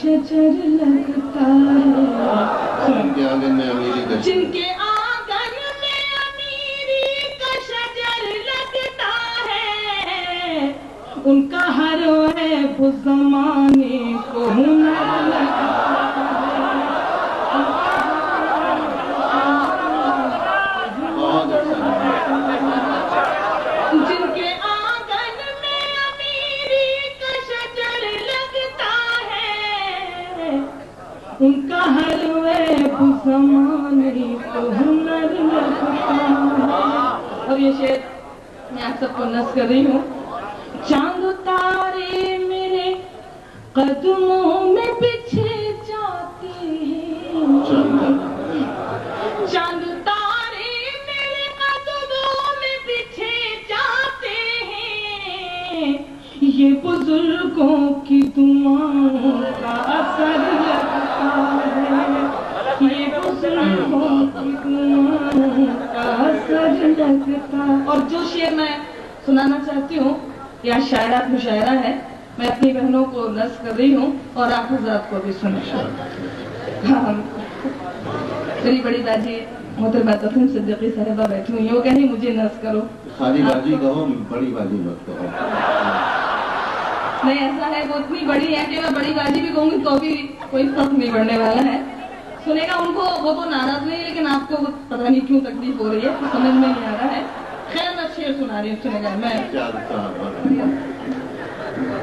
شجر لگتا ہے، جن کے آنگن میں امیری کا جن کے آنگن میں امیری کا شجر لگتا ہے، ان کا ہر عیب زمانے کو ہنر لگتا ہے۔ بہت جن کے آنگن میں امیری کا شجر لگتا ہے، ان کا ہر عیب زمانے کو ہنر لگتا ہے۔ اور یہ شعر میں آپ سب کو نظم کر رہی ہوں۔ چاند تارے میرے قدموں میں بچھے جاتے ہیں، چاند تارے میرے قدموں میں بچھے جاتے ہیں، یہ بزرگوں کی دعاؤں کا اثر لگتا ہے، یہ بزرگوں کی دعاؤں کا اثر لگتا ہے۔ اور جو شعر میں سنانا چاہتی ہوں یا شاعرات مشاعرہ ہے، میں اپنی بہنوں کو نظم کر رہی ہوں اور آپ حضرات کو بھی سنیں۔ ہاں، میری بڑی باجی محترمہ تسنیم صدیقی صاحبہ بیٹھی ہوئی ہیں، وہ کہیں مجھے نظم کرو۔ خالی باجی کہو، بڑی باجی مت کہو۔ نہیں، ایسا ہے وہ اتنی بڑی ہے کہ میں بڑی باجی بھی کہوں گی تو بھی کوئی فرق نہیں پڑنے والا ہے۔ سنے گا ان کو، وہ تو ناراض نہیں، لیکن آپ کو پتہ نہیں کیوں تکلیف ہو رہی ہے، سمجھ میں نہیں آ رہا ہے۔ خیر میں شعر سنا رہی ہوں، سنے گا میں۔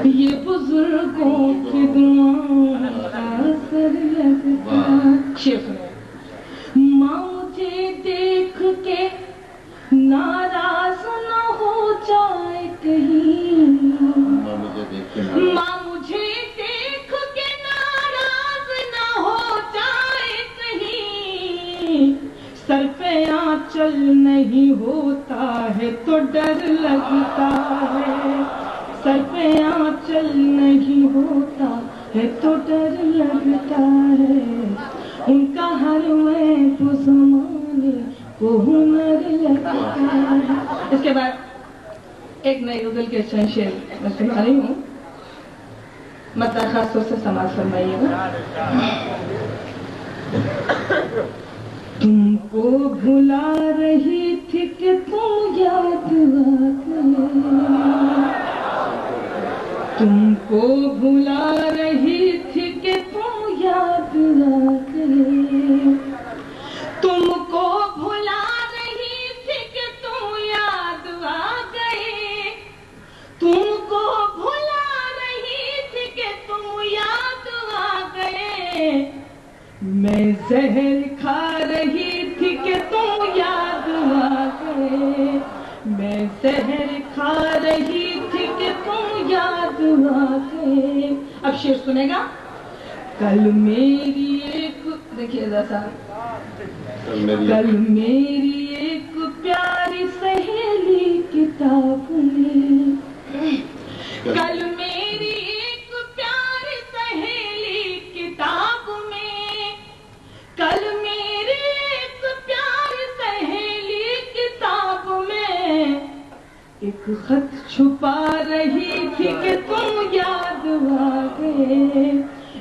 یہ بزرگوں کی دعاؤں کا اثر لگتا ہے۔ شعر سنے گا۔ ماں مجھے دیکھ کے ناراض نہ ہو جائے کہیں، ماں مجھے دیکھ کے ماں مجھے دیکھ کے ناراض نہ ہو جائے کہیں، سر پہ آنچل نہیں ہوتا ہے تو ڈر لگتا ہے، سر پہ آنچل نہیں ہوتا ہے تو ڈر لگتا ہے، ان کا ہر عیب زمانے کو ہنر لگتا ہے۔ اس کے بعد ایک نئی غزل کے چند شعر میں سنا رہی ہوں، مطلب خاص طور سے سماعت فرمائیے گا۔ تم کو بھلا رہی تھی کہ تم یاد آ گئے، تم کو بھلا رہی تھی کہ تم یاد آ گئے، تم کو بھلا رہی تھی کہ تم یاد آ گئے، تم کو بھلا رہی تھی کہ تم یاد آ گئے، میں زہر کھا رہی تھی کہ تم یاد آ گئے، میں زہر کھا رہی تھی کہ تم یاد آ گئے۔ اب شعر سنے گا۔ کل میری ایک، دیکھیے ذرا، کل میری ایک پیاری سہیلی کتاب میں، کل میری ایک پیاری سہیلی کتاب میں، کل میری ایک پیاری سہیلی کتاب میں ایک خط چھپا رہی تھی کہ تم یاد آ گئے،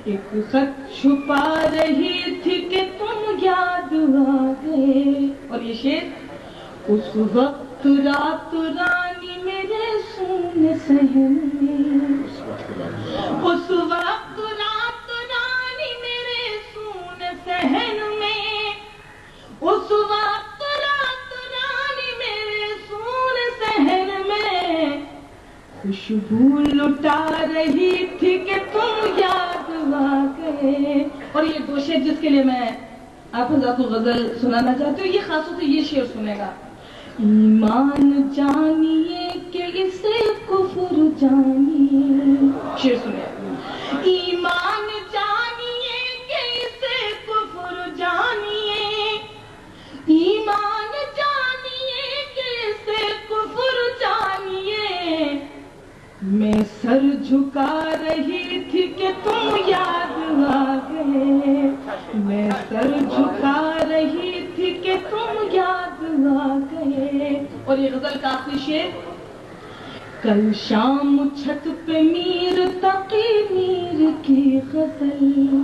ایک خط چھپا رہی تھی کہ تم یاد آ گئے۔ اور یہ شعر، اس وقت رات رانی میرے سونے صحن میں، اس وقت رات رانی میرے سونے صحن میں، اس وقت رات رانی میرے سونے صحن میں خوشبو لٹا رہی تھی کہ تم یاد آ گئے۔ اور یہ دو شعر جس کے لیے میں آپ حضرات کو غزل سنانا چاہتی ہوں، یہ خاص طور سے یہ شعر سنے گا۔ ایمان جانیے کہ اسے کفر جانیے، شعر سنے، ایمان جانیے کہ اسے کفر جانیے، ایمان جانیے کہ اسے کفر جانیے، میں سر جھکا رہی تھی کہ تم یاد آ گئے، میں سر جھکا رہی تھی کہ تم یاد آ گئے۔ اور یہ غزل کا آخری شعر، کل شام چھت پہ میر تقی میر کی غزل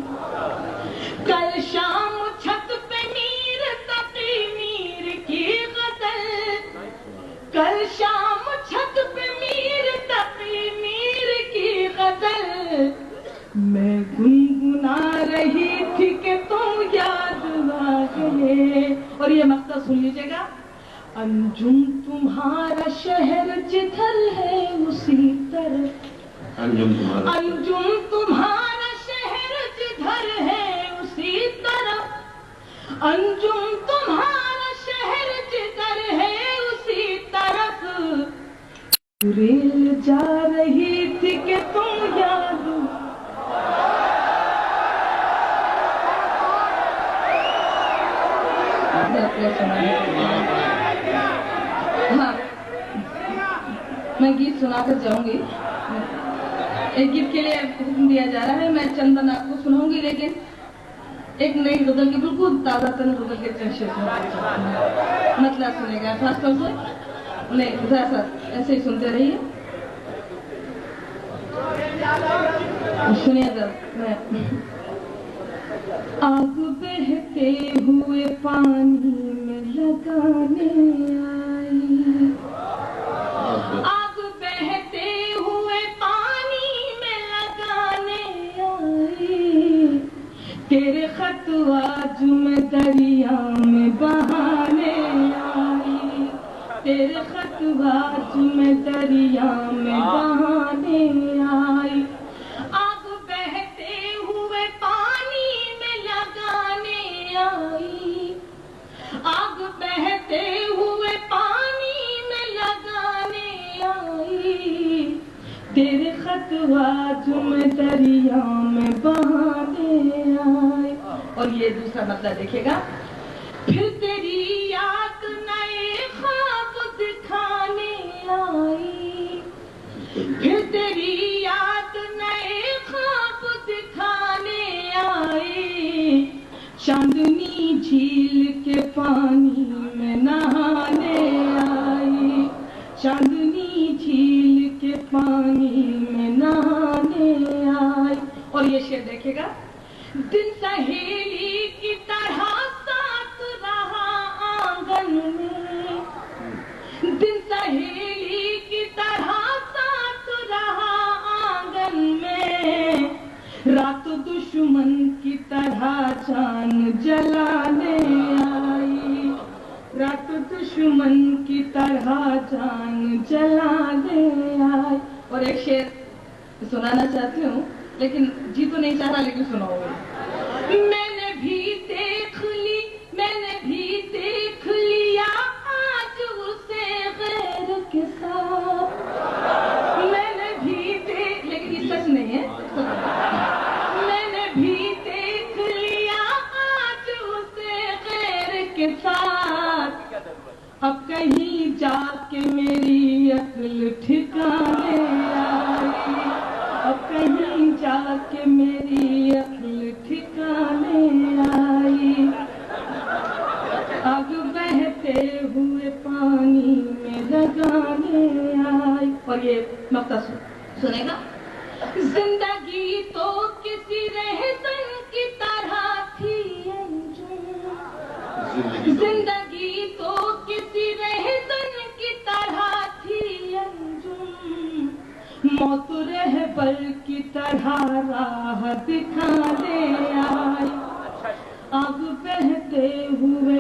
کل شام چھت پہ میر تقی میر کی غزل کل شام چھت پہ میر تقی میر کی غزل میں گنگنا رہی تھی کہ تم یاد آ گئے. اور یہ مقطع سن لیجیے گا. انجم تمہارا شہر جدھر ہے اسی طرف انجم تمہارا شہر جدھر ہے اسی طرف انجم تمہارا شہر جدھر ہے اسی طرف ریل جا رہی تھی کہ تم یاد ہاں میں گیت سنا کر جاؤں گی. ایک گیت کے لیے حکم دیا جا رہا ہے. میں چند بند آپ کو سناؤں گی لیکن ایک نئی غزل کی بالکل تازہ ترین غزل کے چند شعر مطلب سنے گا. خاص طور سے نہیں ذرا سا ایسے ہی سنتے رہیے. سنیے ذرا. میں آگ بہتے ہوئے پانی میں لگانے آئی آگ بہتے ہوئے پانی میں لگانے آئی تیرے خط آج میں دریا میں بہانے آئی تیرے خط آج میں دریا میں بہانے آئی آگ بہتے ہوئے پانی میں لگانے آئی آگ بہتے ہوئے پانی میں لگانے آئی تیرے خط آج میں دریا میں بہانے آئی. اور یہ دوسرا مطلب دیکھیے گا. پھر تیری یاد نئے خواب دکھانے آئی پھر تیری یاد نئے خواب دکھانے آئی چاندنی جھیل کے پانی میں نہانے آئی چاندنی جھیل کے پانی میں نہانے آئی. اور یہ شعر دیکھے گا. دن سہیلی کی طرح ساتھ رہا آنگن میں دن سہیلی کی طرح ساتھ رہا آنگن میں رات دشمن کی طرح جان جلانے آئی رات دشمن کی طرح جان جلانے آئی. اور ایک شعر سنانا چاہتی ہوں لیکن جی تو نہیں چاہ رہا لیکن سناؤ گے. میں نے بھی دیکھ لیا آج اسے غیر کے ساتھ میں نے بھی لیکن یہ سچ نہیں ہے. میں نے بھی دیکھ لیا آج اسے غیر کے ساتھ اب کہیں جا کے میری عقل ٹھکانے آئی اب کہیں جا کے میری عقل ٹھکانے آئی آگ بہتے ہوئے پانی میں لگانے آئی. اور یہ مقطع سنے گا. زندگی تو کسی رہزن کی طرح تھی انجم زندگی تو کسی رہزن کی طرح تھی انجم موت رہبر کی طرح راہ دکھانے آئی آگ بہتے ہوئے